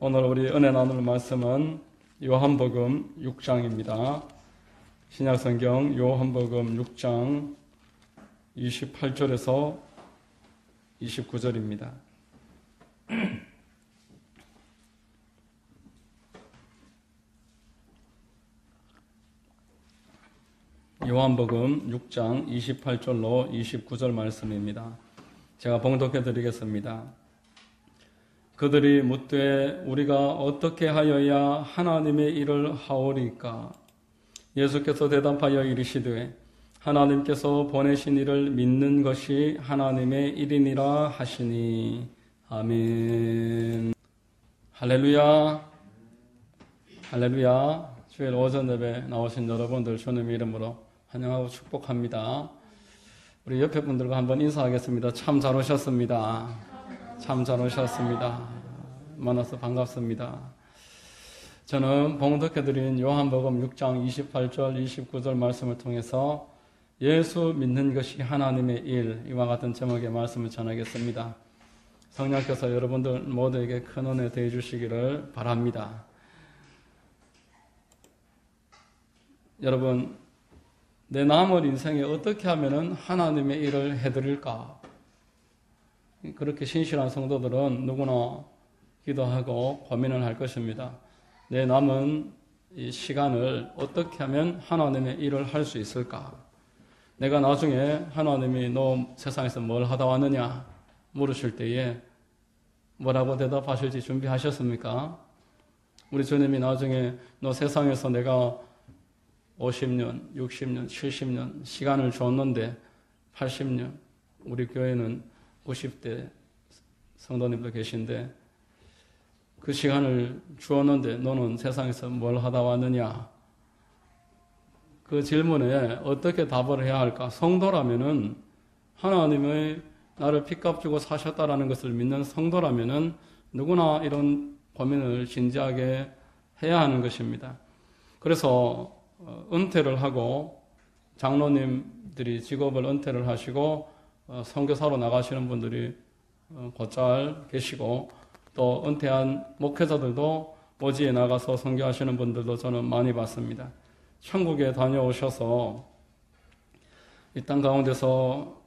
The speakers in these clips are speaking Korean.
오늘 우리 은혜 나눌 말씀은 요한복음 6장입니다. 신약성경 요한복음 6장 28절에서 29절입니다. 요한복음 6장 28절로 29절 말씀입니다. 제가 봉독해 드리겠습니다. 그들이 묻되 우리가 어떻게 하여야 하나님의 일을 하오리까? 예수께서 대답하여 이르시되 하나님께서 보내신 이를 믿는 것이 하나님의 일이니라 하시니. 아멘. 할렐루야. 할렐루야. 주일 오전 예배 나오신 여러분들 주님의 이름으로 환영하고 축복합니다. 우리 옆에 분들과 한번 인사하겠습니다. 참 잘 오셨습니다. 참 잘 오셨습니다. 만나서 반갑습니다. 저는 봉독해드린 요한복음 6장 28절, 29절 말씀을 통해서 예수 믿는 것이 하나님의 일, 이와 같은 제목의 말씀을 전하겠습니다. 성령께서 여러분들 모두에게 큰 은혜 더해 주시기를 바랍니다. 여러분, 내 남은 인생에 어떻게 하면 하나님의 일을 해드릴까? 그렇게 신실한 성도들은 누구나 기도하고 고민을 할 것입니다. 내 남은 이 시간을 어떻게 하면 하나님의 일을 할 수 있을까? 내가 나중에 하나님이 너 세상에서 뭘 하다 왔느냐 물으실 때에 뭐라고 대답하실지 준비하셨습니까? 우리 주님이 나중에 너 세상에서 내가 50년, 60년, 70년 시간을 줬는데 80년, 우리 교회는 90대 성도님도 계신데 그 시간을 주었는데 너는 세상에서 뭘 하다 왔느냐? 그 질문에 어떻게 답을 해야 할까? 성도라면은 하나님의 나를 핏값 주고 사셨다라는 것을 믿는 성도라면은 누구나 이런 고민을 진지하게 해야 하는 것입니다. 그래서 은퇴를 하고 장로님들이 직업을 은퇴를 하시고 선교사로 나가시는 분들이 곧잘 계시고 또 은퇴한 목회자들도 오지에 나가서 선교하시는 분들도 저는 많이 봤습니다. 천국에 다녀오셔서 이 땅 가운데서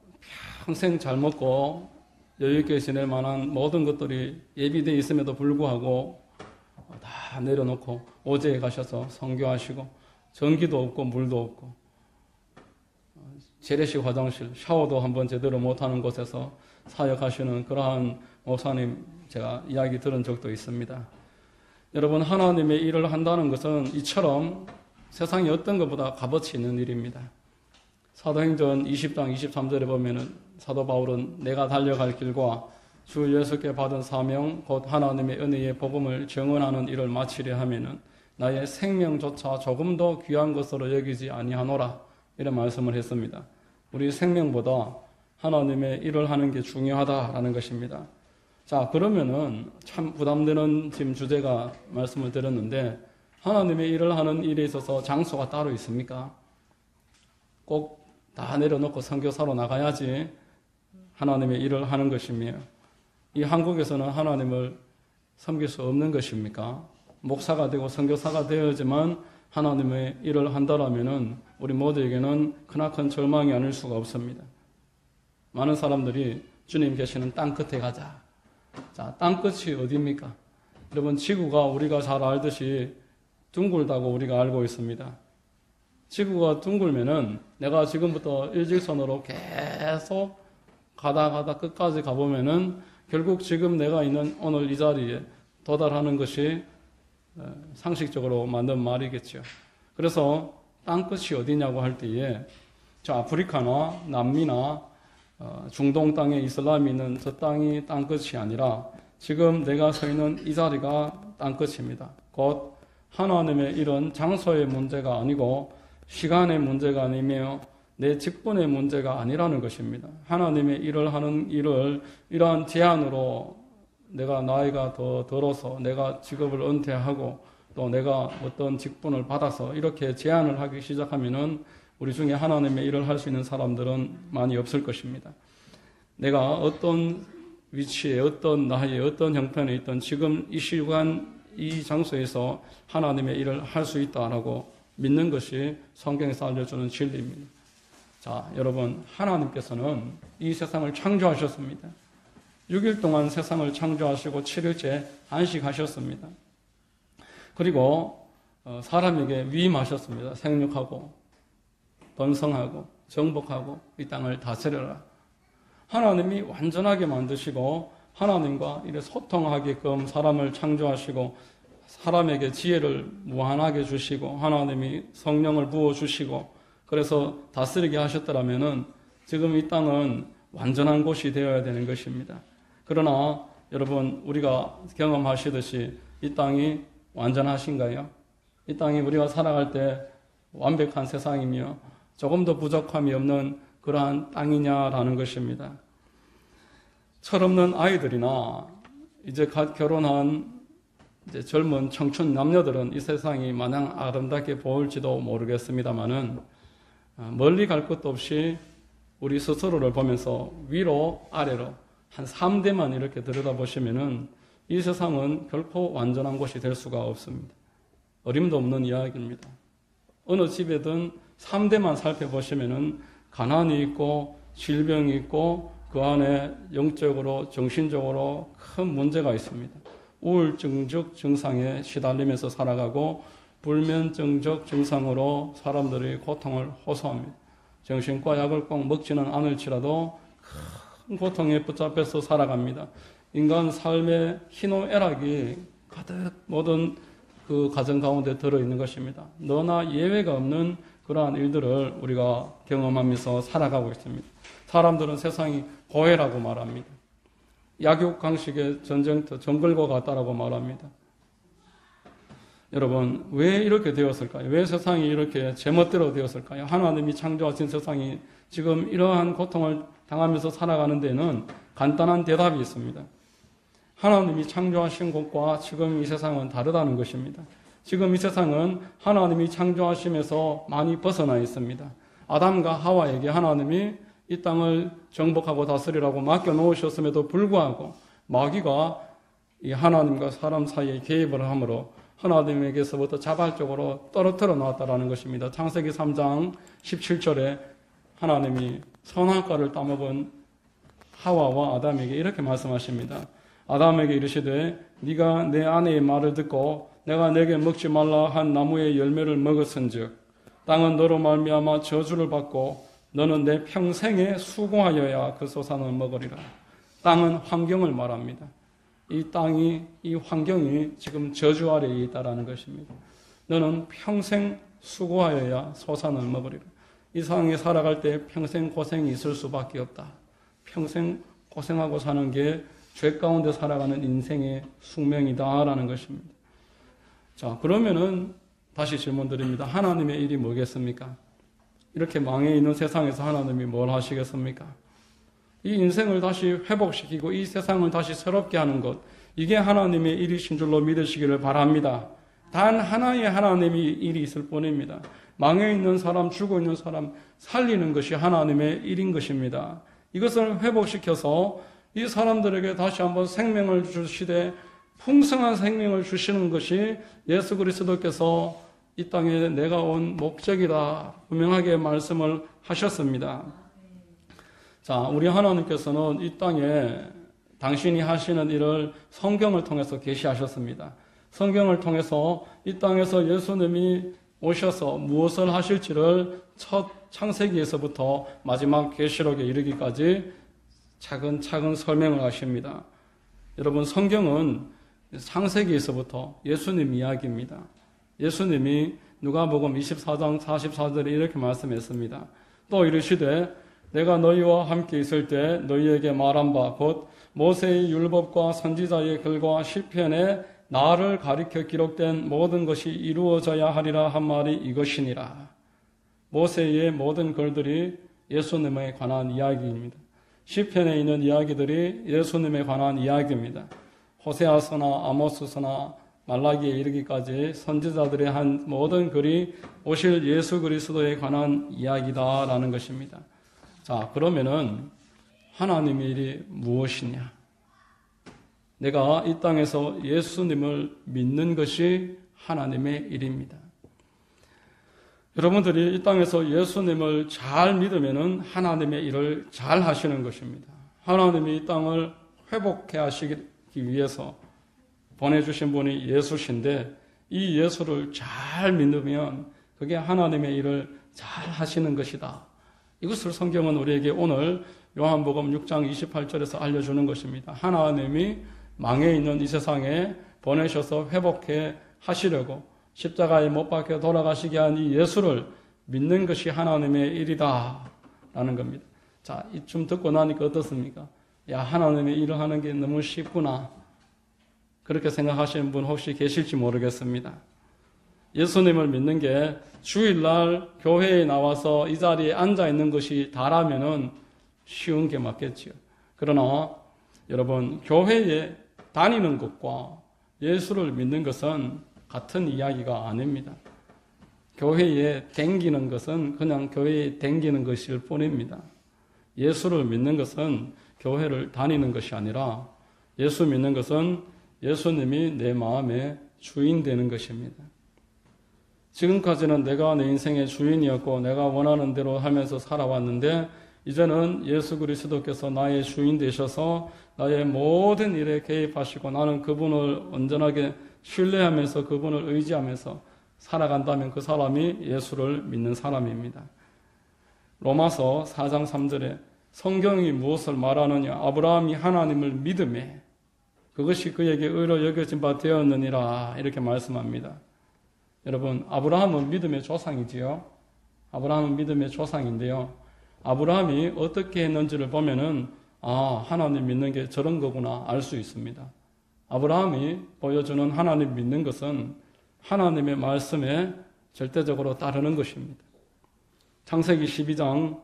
평생 잘 먹고 여유있게 지낼 만한 모든 것들이 예비되어 있음에도 불구하고 다 내려놓고 오지에 가셔서 선교하시고 전기도 없고 물도 없고 재래식 화장실, 샤워도 한번 제대로 못하는 곳에서 사역하시는 그러한 목사님 제가 이야기 들은 적도 있습니다. 여러분, 하나님의 일을 한다는 것은 이처럼 세상에 어떤 것보다 값어치 있는 일입니다. 사도행전 20장 23절에 보면은 사도 바울은 내가 달려갈 길과 주 예수께 받은 사명 곧 하나님의 은혜의 복음을 증언하는 일을 마치려 하면은 나의 생명조차 조금 더 귀한 것으로 여기지 아니하노라, 이런 말씀을 했습니다. 우리 생명보다 하나님의 일을 하는 게 중요하다라는 것입니다. 자, 그러면은 참 부담되는 지금 주제가 말씀을 드렸는데 하나님의 일을 하는 일에 있어서 장소가 따로 있습니까? 꼭 다 내려놓고 선교사로 나가야지 하나님의 일을 하는 것이며 이 한국에서는 하나님을 섬길 수 없는 것입니까? 목사가 되고 선교사가 되어야지만 하나님의 일을 한다라면은 우리 모두에게는 크나큰 절망이 아닐 수가 없습니다. 많은 사람들이 주님 계시는 땅 끝에 가자. 자, 땅 끝이 어디입니까? 여러분, 지구가 우리가 잘 알듯이 둥글다고 우리가 알고 있습니다. 지구가 둥글면은 내가 지금부터 일직선으로 계속 가다 끝까지 가보면은 결국 지금 내가 있는 오늘 이 자리에 도달하는 것이 상식적으로 만든 말이겠죠. 그래서 땅 끝이 어디냐고 할 때에 저 아프리카나 남미나 중동 땅에 이슬람이 있는 저 땅이 땅 끝이 아니라 지금 내가 서 있는 이 자리가 땅 끝입니다. 곧 하나님의 일은 장소의 문제가 아니고 시간의 문제가 아니며 내 직분의 문제가 아니라는 것입니다. 하나님의 일을 하는 일을 이러한 제한으로 내가 나이가 더 들어서 내가 직업을 은퇴하고 또 내가 어떤 직분을 받아서 이렇게 제한을 하기 시작하면은 우리 중에 하나님의 일을 할 수 있는 사람들은 많이 없을 것입니다. 내가 어떤 위치에 어떤 나이에 어떤 형편에 있던 지금 이 시간 이 장소에서 하나님의 일을 할 수 있다라고 믿는 것이 성경에서 알려주는 진리입니다. 자, 여러분, 하나님께서는 이 세상을 창조하셨습니다. 6일 동안 세상을 창조하시고 7일째 안식하셨습니다. 그리고 사람에게 위임하셨습니다. 생육하고 번성하고 정복하고 이 땅을 다스려라. 하나님이 완전하게 만드시고 하나님과 이래 소통하게끔 사람을 창조하시고 사람에게 지혜를 무한하게 주시고 하나님이 성령을 부어주시고 그래서 다스리게 하셨더라면은 지금 이 땅은 완전한 곳이 되어야 되는 것입니다. 그러나 여러분, 우리가 경험하시듯이 이 땅이 완전하신가요? 이 땅이 우리가 살아갈 때 완벽한 세상이며 조금 더 부족함이 없는 그러한 땅이냐라는 것입니다. 철없는 아이들이나 이제 갓 결혼한 이제 젊은 청춘 남녀들은 이 세상이 마냥 아름답게 보일지도 모르겠습니다만은 멀리 갈 것도 없이 우리 스스로를 보면서 위로 아래로 한 3대만 이렇게 들여다보시면은 이 세상은 결코 완전한 곳이 될 수가 없습니다. 어림도 없는 이야기입니다. 어느 집에든 3대만 살펴보시면은 가난이 있고 질병이 있고 그 안에 영적으로 정신적으로 큰 문제가 있습니다. 우울증적 증상에 시달리면서 살아가고 불면증적 증상으로 사람들이 고통을 호소합니다. 정신과 약을 꼭 먹지는 않을지라도 큰 고통에 붙잡혀서 살아갑니다. 인간 삶의 희노애락이 가득 모든 그 가정 가운데 들어있는 것입니다. 너나 예외가 없는 그러한 일들을 우리가 경험하면서 살아가고 있습니다. 사람들은 세상이 고해라고 말합니다. 약육강식의 전쟁터 정글과 같다라고 말합니다. 여러분, 왜 이렇게 되었을까요? 왜 세상이 이렇게 제멋대로 되었을까요? 하나님이 창조하신 세상이 지금 이러한 고통을 당하면서 살아가는 데는 간단한 대답이 있습니다. 하나님이 창조하신 것과 지금 이 세상은 다르다는 것입니다. 지금 이 세상은 하나님이 창조하심에서 많이 벗어나 있습니다. 아담과 하와에게 하나님이 이 땅을 정복하고 다스리라고 맡겨놓으셨음에도 불구하고 마귀가 이 하나님과 사람 사이에 개입을 함으로 하나님에게서부터 자발적으로 떨어뜨려 놨다라는 것입니다. 창세기 3장 17절에 하나님이 선악과를 따먹은 하와와 아담에게 이렇게 말씀하십니다. 아담에게 이르시되 네가 내 아내의 말을 듣고 내가 내게 먹지 말라 한 나무의 열매를 먹었은즉 땅은 너로 말미암아 저주를 받고 너는 내 평생에 수고하여야 그 소산을 먹으리라. 땅은 환경을 말합니다. 이 땅이, 이 환경이 지금 저주 아래에 있다라는 것입니다. 너는 평생 수고하여야 소산을 먹으리라. 이 세상에 살아갈 때 평생 고생이 있을 수밖에 없다. 평생 고생하고 사는 게 죄 가운데 살아가는 인생의 숙명이다라는 것입니다. 자, 그러면은 다시 질문 드립니다. 하나님의 일이 뭐겠습니까? 이렇게 망해 있는 세상에서 하나님이 뭘 하시겠습니까? 이 인생을 다시 회복시키고 이 세상을 다시 새롭게 하는 것, 이게 하나님의 일이신 줄로 믿으시기를 바랍니다. 단 하나의 하나님의 일이 있을 뿐입니다. 망해 있는 사람, 죽어 있는 사람 살리는 것이 하나님의 일인 것입니다. 이것을 회복시켜서 이 사람들에게 다시 한번 생명을 주시되 풍성한 생명을 주시는 것이 예수 그리스도께서 이 땅에 내가 온 목적이다 분명하게 말씀을 하셨습니다. 자, 우리 하나님께서는 이 땅에 당신이 하시는 일을 성경을 통해서 계시하셨습니다. 성경을 통해서 이 땅에서 예수님이 오셔서 무엇을 하실지를 첫 창세기에서부터 마지막 계시록에 이르기까지 차근차근 설명을 하십니다. 여러분, 성경은 창세기에서부터 예수님 이야기입니다. 예수님이 누가복음 24장 44절에 이렇게 말씀했습니다. 또 이르시되 내가 너희와 함께 있을 때 너희에게 말한 바 곧 모세의 율법과 선지자의 글과 시편에 나를 가리켜 기록된 모든 것이 이루어져야 하리라 한 말이 이것이니라. 모세의 모든 글들이 예수님에 관한 이야기입니다. 시편에 있는 이야기들이 예수님에 관한 이야기입니다. 호세아서나 아모스서나 말라기에 이르기까지 선지자들의 한 모든 글이 오실 예수 그리스도에 관한 이야기다라는 것입니다. 자, 그러면은 하나님의 일이 무엇이냐? 내가 이 땅에서 예수님을 믿는 것이 하나님의 일입니다. 여러분들이 이 땅에서 예수님을 잘 믿으면 하나님의 일을 잘 하시는 것입니다. 하나님이 이 땅을 회복해 하시기 위해서 보내주신 분이 예수신데 이 예수를 잘 믿으면 그게 하나님의 일을 잘 하시는 것이다. 이것을 성경은 우리에게 오늘 요한복음 6장 28절에서 알려주는 것입니다. 하나님이 망해 있는 이 세상에 보내셔서 회복해 하시려고 십자가에 못 박혀 돌아가시게 한 이 예수를 믿는 것이 하나님의 일이다 라는 겁니다. 자, 이쯤 듣고 나니까 어떻습니까? 야, 하나님의 일을 하는 게 너무 쉽구나. 그렇게 생각하시는 분 혹시 계실지 모르겠습니다. 예수님을 믿는 게 주일날 교회에 나와서 이 자리에 앉아 있는 것이 다라면은 쉬운 게 맞겠지요. 그러나 여러분, 교회에 다니는 것과 예수를 믿는 것은 같은 이야기가 아닙니다. 교회에 댕기는 것은 그냥 교회에 댕기는 것일 뿐입니다. 예수를 믿는 것은 교회를 다니는 것이 아니라 예수 믿는 것은 예수님이 내 마음의 주인 되는 것입니다. 지금까지는 내가 내 인생의 주인이었고 내가 원하는 대로 하면서 살아왔는데 이제는 예수 그리스도께서 나의 주인 되셔서 나의 모든 일에 개입하시고 나는 그분을 온전하게 신뢰하면서 그분을 의지하면서 살아간다면 그 사람이 예수를 믿는 사람입니다. 로마서 4장 3절에 성경이 무엇을 말하느냐? 아브라함이 하나님을 믿음에 그것이 그에게 의로 여겨진 바 되었느니라 이렇게 말씀합니다. 여러분, 아브라함은 믿음의 조상이지요. 아브라함은 믿음의 조상인데요. 아브라함이 어떻게 했는지를 보면은 하나님 믿는 게 저런 거구나 알 수 있습니다. 아브라함이 보여주는 하나님 믿는 것은 하나님의 말씀에 절대적으로 따르는 것입니다. 창세기 12장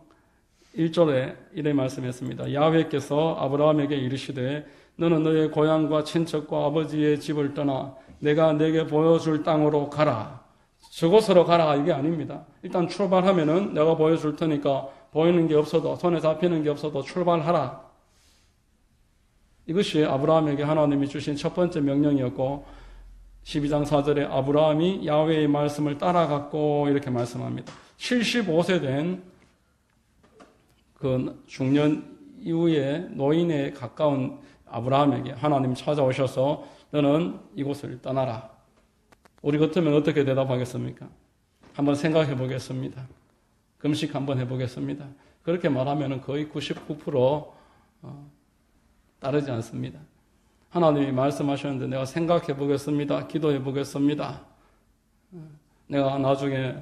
1절에 이래 말씀했습니다. 야훼께서 아브라함에게 이르시되 너는 너의 고향과 친척과 아버지의 집을 떠나 내가 내게 보여줄 땅으로 가라. 저곳으로 가라 이게 아닙니다. 일단 출발하면은 내가 보여줄 테니까 보이는 게 없어도 손에 잡히는 게 없어도 출발하라. 이것이 아브라함에게 하나님이 주신 첫 번째 명령이었고 12장 4절에 아브라함이 야훼의 말씀을 따라갔고 이렇게 말씀합니다. 75세 된 그 중년 이후에 노인에 가까운 아브라함에게 하나님 찾아오셔서 너는 이곳을 떠나라. 우리 같으면 어떻게 대답하겠습니까? 한번 생각해 보겠습니다. 금식 한번 해보겠습니다. 그렇게 말하면 거의 99% 따르지 않습니다. 하나님이 말씀하셨는데 내가 생각해 보겠습니다. 기도해 보겠습니다. 내가 나중에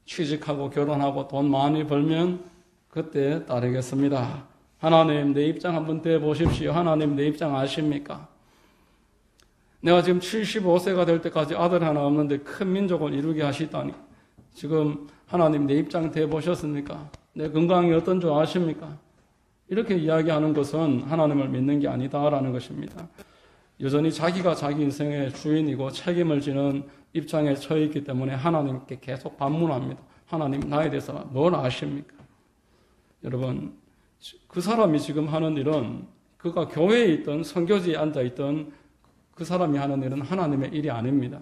취직하고 결혼하고 돈 많이 벌면 그때 따르겠습니다. 하나님 내 입장 한번 대보십시오. 하나님 내 입장 아십니까? 내가 지금 75세가 될 때까지 아들 하나 없는데 큰 민족을 이루게 하시다니 지금 하나님 내 입장 대보셨습니까? 내 건강이 어떤 줄 아십니까? 이렇게 이야기하는 것은 하나님을 믿는 게 아니다라는 것입니다. 여전히 자기가 자기 인생의 주인이고 책임을 지는 입장에 처해 있기 때문에 하나님께 계속 반문합니다. 하나님 나에 대해서 뭘 아십니까? 여러분, 그 사람이 지금 하는 일은 그가 교회에 있던 선교지에 앉아있던 그 사람이 하는 일은 하나님의 일이 아닙니다.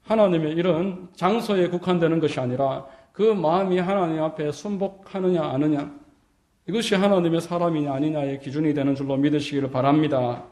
하나님의 일은 장소에 국한되는 것이 아니라 그 마음이 하나님 앞에 순복하느냐 아느냐 이것이 하나님의 사람이냐 아니냐의 기준이 되는 줄로 믿으시기를 바랍니다.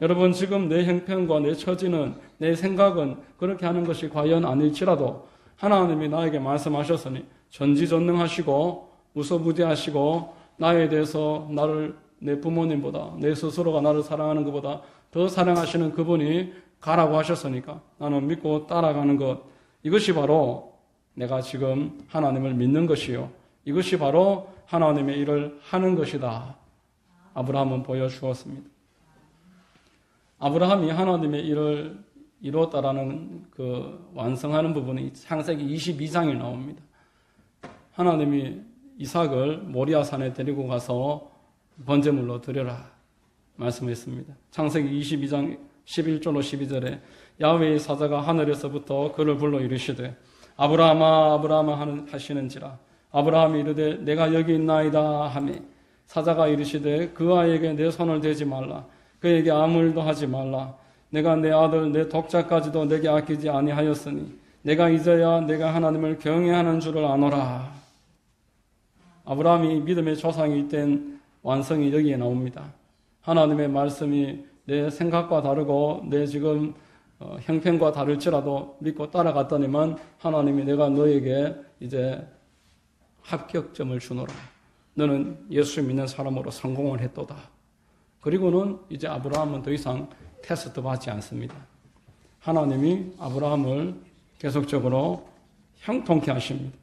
여러분 지금 내 형편과 내 처지는 내 생각은 그렇게 하는 것이 과연 아닐지라도 하나님이 나에게 말씀하셨으니 전지전능하시고 무소부지하시고 나에 대해서 나를 내 부모님보다 내 스스로가 나를 사랑하는 것보다 더 사랑하시는 그분이 가라고 하셨으니까 나는 믿고 따라가는 것 이것이 바로 내가 지금 하나님을 믿는 것이요 이것이 바로 하나님의 일을 하는 것이다. 아브라함은 보여주었습니다. 아브라함이 하나님의 일을 이루었다라는 그 완성하는 부분이 창세기 22장에 나옵니다. 하나님이 이삭을 모리아산에 데리고 가서 번제물로 드려라 말씀했습니다. 창세기 22장 11절로 12절에 야훼의 사자가 하늘에서부터 그를 불러 이르시되 아브라함아 아브라함아 하시는지라 아브라함이 이르되 내가 여기 있나이다 하매 사자가 이르시되 그 아이에게 내 손을 대지 말라 그에게 아무 일도 하지 말라. 내가 내 아들 내 독자까지도 내게 아끼지 아니하였으니 내가 이제야 내가 하나님을 경외하는 줄을 아노라. 아브라함이 믿음의 조상이 된 완성이 여기에 나옵니다. 하나님의 말씀이 내 생각과 다르고 내 지금 형편과 다를지라도 믿고 따라갔더니만 하나님이 내가 너에게 이제 합격점을 주노라. 너는 예수 믿는 사람으로 성공을 했도다. 그리고는 이제 아브라함은 더 이상 테스트 받지 않습니다. 하나님이 아브라함을 계속적으로 형통케 하십니다.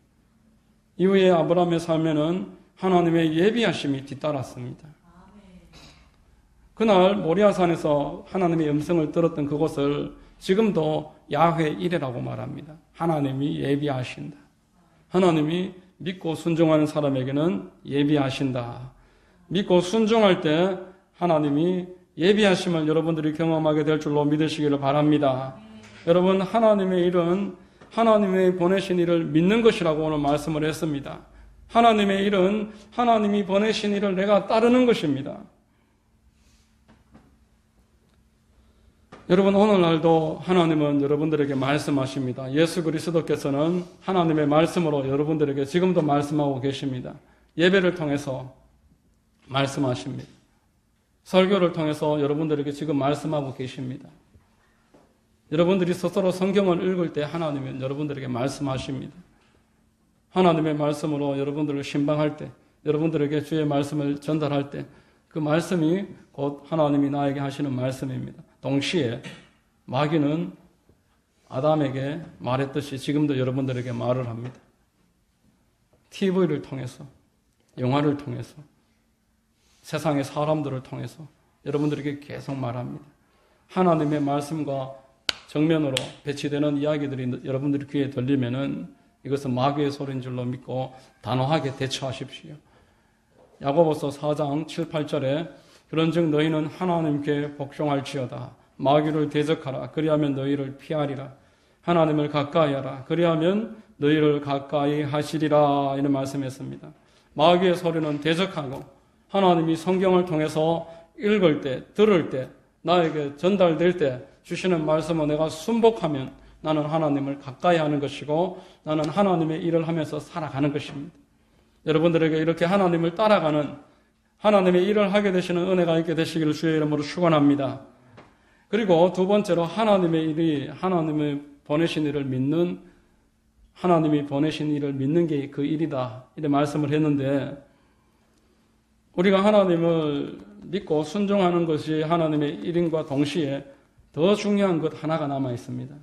이후에 아브라함의 삶에는 하나님의 예비하심이 뒤따랐습니다. 그날 모리아산에서 하나님의 음성을 들었던 그곳을 지금도 야훼 이레라고 말합니다. 하나님이 예비하신다. 하나님이 믿고 순종하는 사람에게는 예비하신다. 믿고 순종할 때 하나님이 예비하심을 여러분들이 경험하게 될 줄로 믿으시기를 바랍니다. 여러분, 하나님의 일은 하나님의 보내신 일을 믿는 것이라고 오늘 말씀을 했습니다. 하나님의 일은 하나님이 보내신 일을 내가 따르는 것입니다. 여러분, 오늘날도 하나님은 여러분들에게 말씀하십니다. 예수 그리스도께서는 하나님의 말씀으로 여러분들에게 지금도 말씀하고 계십니다. 예배를 통해서 말씀하십니다. 설교를 통해서 여러분들에게 지금 말씀하고 계십니다. 여러분들이 스스로 성경을 읽을 때 하나님은 여러분들에게 말씀하십니다. 하나님의 말씀으로 여러분들을 신방할 때, 여러분들에게 주의 말씀을 전달할 때 그 말씀이 곧 하나님이 나에게 하시는 말씀입니다. 동시에 마귀는 아담에게 말했듯이 지금도 여러분들에게 말을 합니다. TV를 통해서, 영화를 통해서, 세상의 사람들을 통해서 여러분들에게 계속 말합니다. 하나님의 말씀과 정면으로 배치되는 이야기들이 여러분들의 귀에 들리면은 이것은 마귀의 소리인 줄로 믿고 단호하게 대처하십시오. 야고보서 4장 7, 8절에 그런즉 너희는 하나님께 복종할지어다. 마귀를 대적하라. 그리하면 너희를 피하리라. 하나님을 가까이 하라. 그리하면 너희를 가까이 하시리라. 이런 말씀했습니다. 마귀의 소리는 대적하고 하나님이 성경을 통해서 읽을 때, 들을 때, 나에게 전달될 때 주시는 말씀을 내가 순복하면 나는 하나님을 가까이 하는 것이고 나는 하나님의 일을 하면서 살아가는 것입니다. 여러분들에게 이렇게 하나님을 따라가는 하나님의 일을 하게 되시는 은혜가 있게 되시기를 주의 이름으로 축원합니다. 그리고 두 번째로 하나님의 일이 하나님의 보내신 일을 믿는 하나님이 보내신 일을 믿는 게 그 일이다. 이렇게 말씀을 했는데 우리가 하나님을 믿고 순종하는 것이 하나님의 일임과 동시에 더 중요한 것 하나가 남아 있습니다.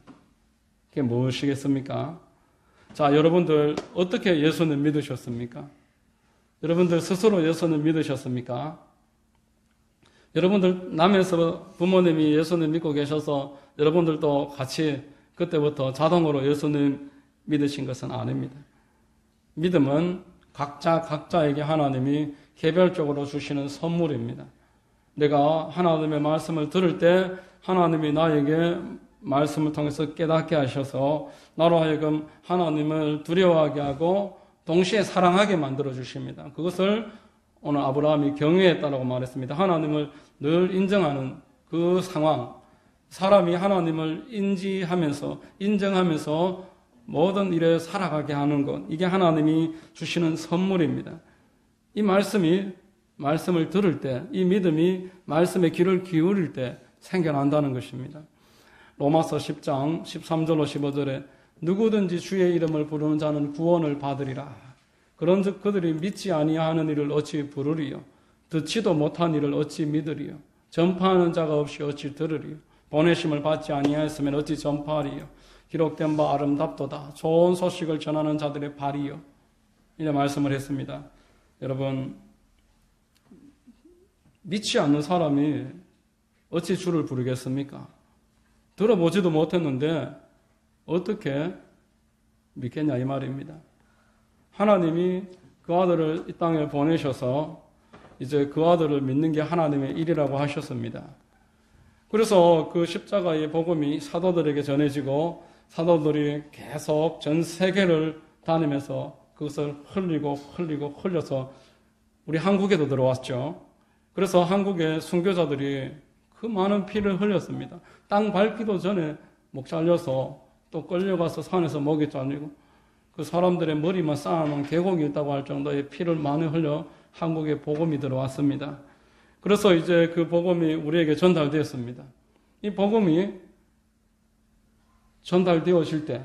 그게 무엇이겠습니까? 자, 여러분들 어떻게 예수는 믿으셨습니까? 여러분들 스스로 예수는 믿으셨습니까? 여러분들 남에서 부모님이 예수님 믿고 계셔서 여러분들도 같이 그때부터 자동으로 예수님 믿으신 것은 아닙니다. 믿음은 각자에게 하나님이 개별적으로 주시는 선물입니다. 내가 하나님의 말씀을 들을 때 하나님이 나에게 말씀을 통해서 깨닫게 하셔서 나로 하여금 하나님을 두려워하게 하고 동시에 사랑하게 만들어 주십니다. 그것을 오늘 아브라함이 경외했다고 말했습니다. 하나님을 늘 인정하는 그 상황, 사람이 하나님을 인정하면서 모든 일에 살아가게 하는 것, 이게 하나님이 주시는 선물입니다. 이 말씀을 들을 때, 이 믿음이 말씀에 귀를 기울일 때 생겨난다는 것입니다. 로마서 10장 13절로 15절에 누구든지 주의 이름을 부르는 자는 구원을 받으리라. 그런즉 그들이 믿지 아니하는 일을 어찌 부르리요? 듣지도 못한 일을 어찌 믿으리요? 전파하는 자가 없이 어찌 들으리요? 보내심을 받지 아니하였으면 어찌 전파하리요? 기록된 바 아름답도다. 좋은 소식을 전하는 자들의 발이요. 이런 말씀을 했습니다. 여러분, 믿지 않는 사람이 어찌 주를 부르겠습니까? 들어보지도 못했는데 어떻게 믿겠냐 이 말입니다. 하나님이 그 아들을 이 땅에 보내셔서 이제 그 아들을 믿는 게 하나님의 일이라고 하셨습니다. 그래서 그 십자가의 복음이 사도들에게 전해지고 사도들이 계속 전 세계를 다니면서 그것을 흘려서 우리 한국에도 들어왔죠. 그래서 한국의 순교자들이 그 많은 피를 흘렸습니다. 땅 밟기도 전에 목 잘려서 또 끌려가서 산에서 목이 잘리고 그 사람들의 머리만 쌓아놓은 계곡이 있다고 할 정도의 피를 많이 흘려 한국에 복음이 들어왔습니다. 그래서 이제 그 복음이 우리에게 전달되었습니다. 이 복음이 전달되어질 때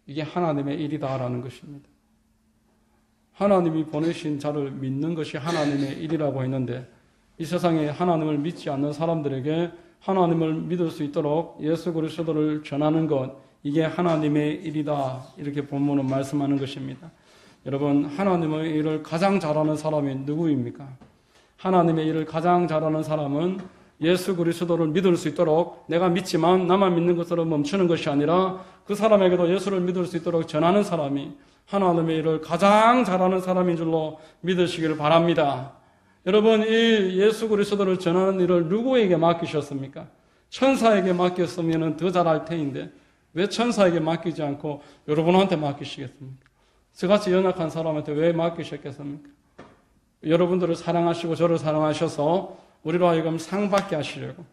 이게 하나님의 일이다라는 것입니다. 하나님이 보내신 자를 믿는 것이 하나님의 일이라고 했는데 이 세상에 하나님을 믿지 않는 사람들에게 하나님을 믿을 수 있도록 예수 그리스도를 전하는 것, 이게 하나님의 일이다. 이렇게 본문은 말씀하는 것입니다. 여러분, 하나님의 일을 가장 잘하는 사람이 누구입니까? 하나님의 일을 가장 잘하는 사람은 예수 그리스도를 믿을 수 있도록 내가 믿지만 나만 믿는 것으로 멈추는 것이 아니라 그 사람에게도 예수를 믿을 수 있도록 전하는 사람이 하나님의 일을 가장 잘하는 사람인 줄로 믿으시기를 바랍니다. 여러분, 이 예수 그리스도를 전하는 일을 누구에게 맡기셨습니까? 천사에게 맡겼으면 더 잘할 테인데 왜 천사에게 맡기지 않고 여러분한테 맡기시겠습니까? 저같이 연약한 사람한테 왜 맡기셨겠습니까? 여러분들을 사랑하시고 저를 사랑하셔서 우리로 하여금 상받게 하시려고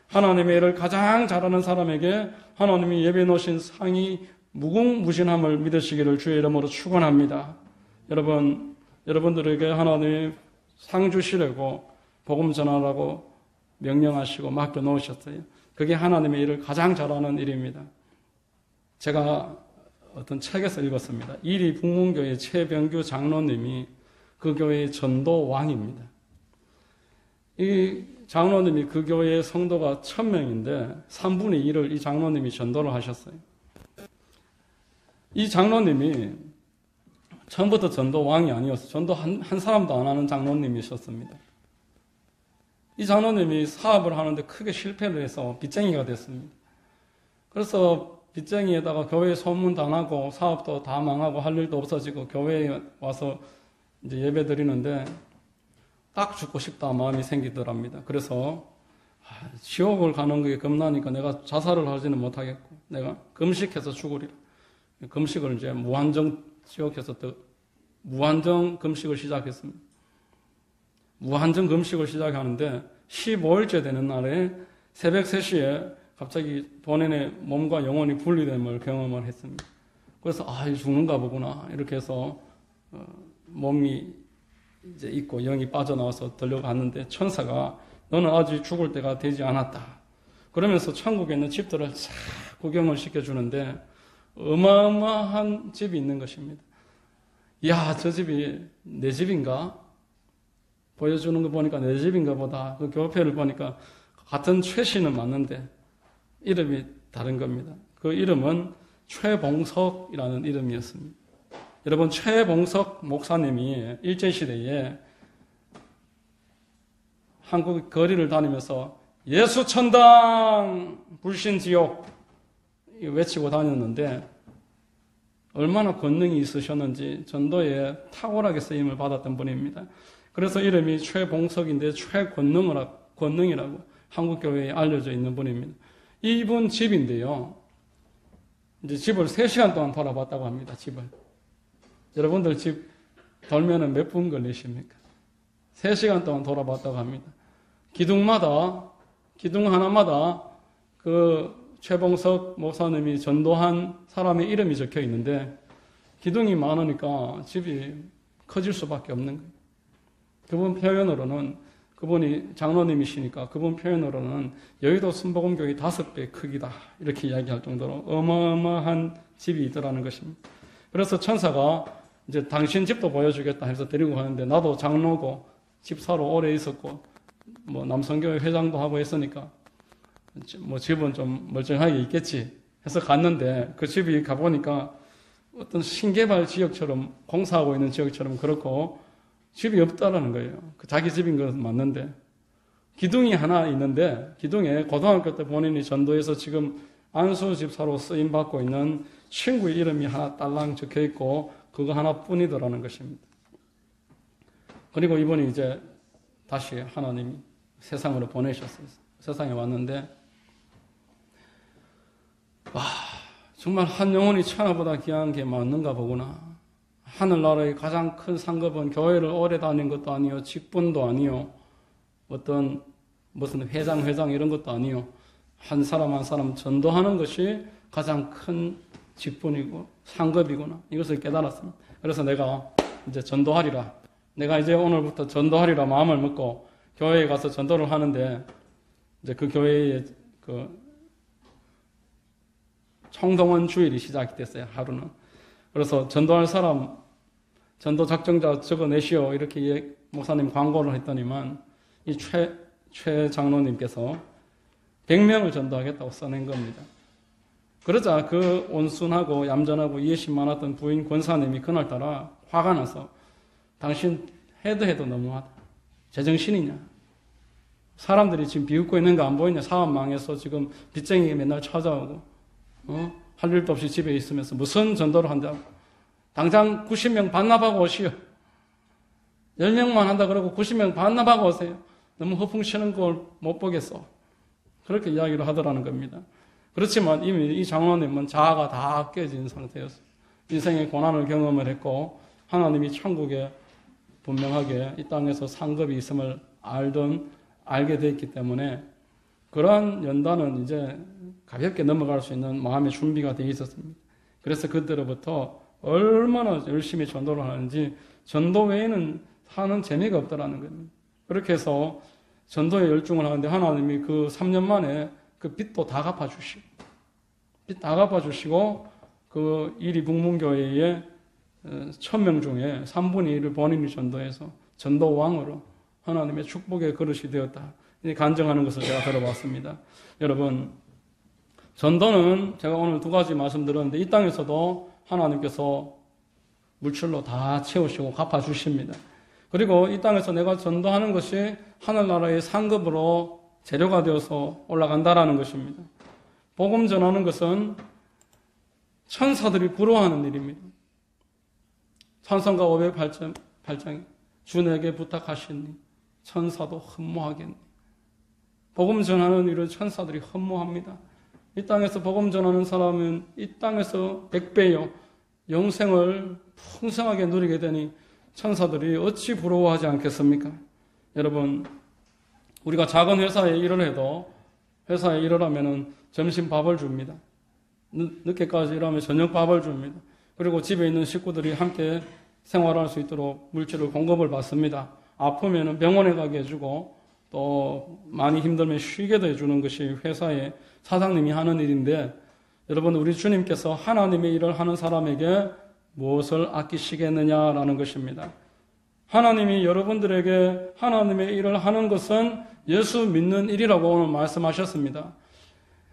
하나님의 일을 가장 잘하는 사람에게 하나님이 예비해 놓으신 상이 무궁무진함을 믿으시기를 주의 이름으로 축원합니다. 여러분들에게 하나님이 상 주시려고 복음 전하라고 명령하시고 맡겨 놓으셨어요. 그게 하나님의 일을 가장 잘하는 일입니다. 제가 어떤 책에서 읽었습니다. 이리 북문교회 최병규 장로님이 그 교회의 전도왕입니다. 이 장로님이 그 교회의 성도가 1000명인데 3분의 1을 이 장로님이 전도를 하셨어요. 이 장로님이 처음부터 전도왕이 아니었어요. 전도 한 사람도 안 하는 장로님이셨습니다. 이 장로님이 사업을 하는데 크게 실패를 해서 빚쟁이가 됐습니다. 그래서 빚쟁이에다가 교회에 소문도 안 하고 사업도 다 망하고 할 일도 없어지고 교회에 와서 이제 예배 드리는데 딱 죽고 싶다 마음이 생기더랍니다. 그래서 지옥을 가는 게 겁나니까 내가 자살을 하지는 못하겠고 내가 금식해서 죽으리라. 금식을 이제 무한정 지옥에서 무한정 금식을 시작했습니다. 무한정 금식을 시작하는데 15일째 되는 날에 새벽 3시에 갑자기 본인의 몸과 영혼이 분리됨을 경험을 했습니다. 그래서 죽는가 보구나 이렇게 해서 몸이 이제 있고 영이 빠져나와서 들려갔는데 천사가 너는 아직 죽을 때가 되지 않았다. 그러면서 천국에 있는 집들을 싹 구경을 시켜주는데 어마어마한 집이 있는 것입니다. 이야, 저 집이 내 집인가? 보여주는 거 보니까 내 집인가 보다. 그 교패를 보니까 같은 최씨는 맞는데 이름이 다른 겁니다. 그 이름은 최봉석이라는 이름이었습니다. 여러분, 최봉석 목사님이 일제시대에 한국 거리를 다니면서 예수천당 불신지옥 외치고 다녔는데 얼마나 권능이 있으셨는지 전도에 탁월하게 쓰임을 받았던 분입니다. 그래서 이름이 최봉석인데 최권능이라고 한국교회에 알려져 있는 분입니다. 이분 집인데요. 이제 집을 3시간 동안 돌아봤다고 합니다. 집을. 여러분들 집 돌면은 몇 분 걸리십니까? 3시간 동안 돌아봤다고 합니다. 기둥 하나마다 그 최봉석 목사님이 전도한 사람의 이름이 적혀 있는데 기둥이 많으니까 집이 커질 수밖에 없는 거예요. 그분 표현으로는 그분이 장로님이시니까 그분 표현으로는 여의도 순복음교회 5배 크기다 이렇게 이야기할 정도로 어마어마한 집이 있더라는 것입니다. 그래서 천사가 이제 당신 집도 보여주겠다 해서 데리고 가는데 나도 장로고 집사로 오래 있었고 뭐 남성교회 회장도 하고 했으니까 뭐 집은 좀 멀쩡하게 있겠지 해서 갔는데 그 집이 가보니까 어떤 신개발 지역처럼 공사하고 있는 지역처럼 그렇고 집이 없다라는 거예요. 자기 집인 건 맞는데 기둥이 하나 있는데 기둥에 고등학교 때 본인이 전도해서 지금 안수 집사로 쓰임 받고 있는 친구의 이름이 하나 딸랑 적혀 있고 그거 하나뿐이더라는 것입니다. 그리고 이분이 이제 다시 하나님이 세상으로 보내셨어요. 세상에 왔는데 정말 한 영혼이 천하보다 귀한 게 맞는가 보구나. 하늘나라의 가장 큰 상급은 교회를 오래 다닌 것도 아니요 직분도 아니요 어떤 무슨 회장 이런 것도 아니요. 한 사람 한 사람 전도하는 것이 가장 큰 직분이고 상급이구나. 이것을 깨달았습니다. 그래서 내가 이제 전도하리라. 내가 이제 오늘부터 전도하리라 마음을 먹고 교회에 가서 전도를 하는데 이제 그 교회에 그 총동원 주일이 시작이 됐어요. 하루는. 그래서 전도할 사람, 전도 작정자 적어내시오. 이렇게 목사님 광고를 했더니만 이 최 장로님께서 100명을 전도하겠다고 써낸 겁니다. 그러자 그 온순하고 얌전하고 이해심 많았던 부인 권사님이 그날따라 화가 나서 당신 해도 너무하다. 제정신이냐? 사람들이 지금 비웃고 있는 거 안 보이냐? 사업 망해서 지금 빚쟁이가 맨날 찾아오고 할 일도 없이 집에 있으면서 무슨 전도를 한다고. 당장 90명 반납하고 오시오. 10명만 한다 그러고 90명 반납하고 오세요. 너무 허풍 치는 걸 못 보겠어. 그렇게 이야기를 하더라는 겁니다. 그렇지만 이미 이 장로님은 자아가 다 깨진 상태였어요. 인생의 고난을 경험을 했고 하나님이 천국에 분명하게 이 땅에서 상급이 있음을 알게 되었기 때문에 그러한 연단은 이제 가볍게 넘어갈 수 있는 마음의 준비가 되어 있었습니다. 그래서 그때로부터 얼마나 열심히 전도를 하는지 전도 외에는 사는 재미가 없더라는 겁니다. 그렇게 해서 전도에 열중을 하는데 하나님이 그 3년 만에 그 빚도 다 갚아주시고 빚 다 갚아주시고 그 이리 북문교회에 1000명 중에 3분의 1을 본인이 전도해서 전도왕으로 하나님의 축복의 그릇이 되었다. 간증하는 것을 제가 들어봤습니다. 여러분, 전도는 제가 오늘 2가지 말씀드렸는데 이 땅에서도 하나님께서 물질로 다 채우시고 갚아주십니다. 그리고 이 땅에서 내가 전도하는 것이 하늘나라의 상급으로 재료가 되어서 올라간다라는 것입니다. 복음 전하는 것은 천사들이 부러워하는 일입니다. 찬송가 508장에 주 내게 부탁하시니 천사도 흠모하겠니. 복음 전하는 일을 천사들이 흠모합니다. 이 땅에서 복음 전하는 사람은 이 땅에서 100배요 영생을 풍성하게 누리게 되니 천사들이 어찌 부러워하지 않겠습니까? 여러분, 우리가 작은 회사에 일을 해도 회사에 일을 하면은 점심 밥을 줍니다. 늦게까지 일하면 저녁 밥을 줍니다. 그리고 집에 있는 식구들이 함께 생활할 수 있도록 물질을 공급을 받습니다. 아프면은 병원에 가게 해주고 또 많이 힘들면 쉬게도 해주는 것이 회사의 사장님이 하는 일인데 여러분, 우리 주님께서 하나님의 일을 하는 사람에게 무엇을 아끼시겠느냐라는 것입니다. 하나님이 여러분들에게 하나님의 일을 하는 것은 예수 믿는 일이라고 오늘 말씀하셨습니다.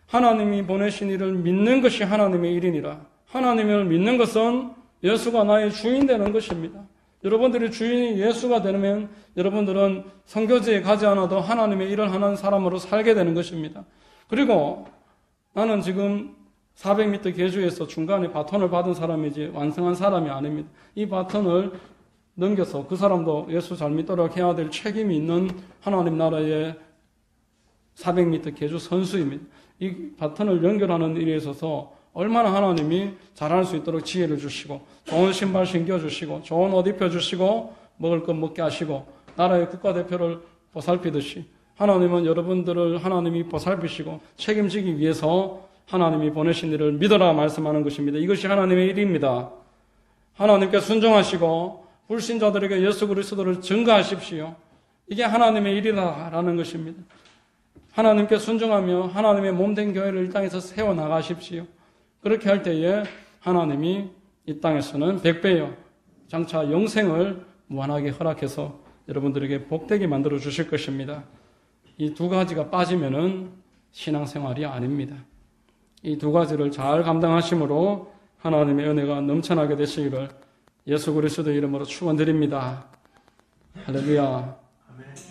하나님이 보내신 일을 믿는 것이 하나님의 일이니라. 하나님을 믿는 것은 예수가 나의 주인 되는 것입니다. 여러분들이 주인이 예수가 되면 여러분들은 선교지에 가지 않아도 하나님의 일을 하는 사람으로 살게 되는 것입니다. 그리고 나는 지금 400m 계주에서 중간에 바톤을 받은 사람이지 완성한 사람이 아닙니다. 이 바톤을 넘겨서 그 사람도 예수 잘 믿도록 해야 될 책임이 있는 하나님 나라의 400m 계주 선수입니다. 이 바톤을 연결하는 일에 있어서 얼마나 하나님이 잘할 수 있도록 지혜를 주시고 좋은 신발 신겨주시고 좋은 옷 입혀주시고 먹을 것 먹게 하시고 나라의 국가대표를 보살피듯이 하나님은 여러분들을 하나님이 보살피시고 책임지기 위해서 하나님이 보내신 일을 믿어라 말씀하는 것입니다. 이것이 하나님의 일입니다. 하나님께 순종하시고 불신자들에게 예수 그리스도를 증거하십시오. 이게 하나님의 일이라는 것입니다. 하나님께 순종하며 하나님의 몸된 교회를 이 땅에서 세워나가십시오. 그렇게 할 때에 하나님이 이 땅에서는 100배요 장차 영생을 무한하게 허락해서 여러분들에게 복되게 만들어 주실 것입니다. 이 2가지가 빠지면은 신앙생활이 아닙니다. 이 2가지를 잘 감당하심으로 하나님의 은혜가 넘쳐나게 되시기를 예수 그리스도의 이름으로 축원드립니다. 할렐루야.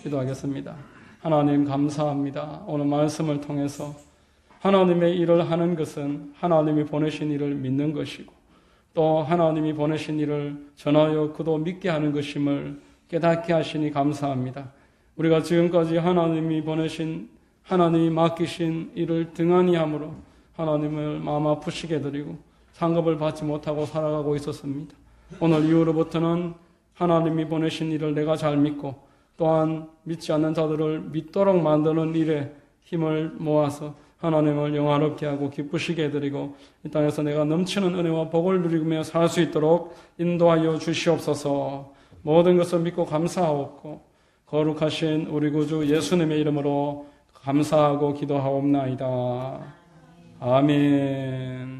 기도하겠습니다. 하나님 감사합니다. 오늘 말씀을 통해서 하나님의 일을 하는 것은 하나님이 보내신 일을 믿는 것이고 또 하나님이 보내신 일을 전하여 그도 믿게 하는 것임을 깨닫게 하시니 감사합니다. 우리가 지금까지 하나님이 보내신 하나님이 맡기신 일을 등한히 함으로 하나님을 마음 아프시게 해드리고 상급을 받지 못하고 살아가고 있었습니다. 오늘 이후로부터는 하나님이 보내신 일을 내가 잘 믿고 또한 믿지 않는 자들을 믿도록 만드는 일에 힘을 모아서 하나님을 영화롭게 하고 기쁘시게 해드리고 이 땅에서 내가 넘치는 은혜와 복을 누리며 살 수 있도록 인도하여 주시옵소서. 모든 것을 믿고 감사하옵고 거룩하신 우리 구주 예수님의 이름으로 감사하고 기도하옵나이다. 아멘.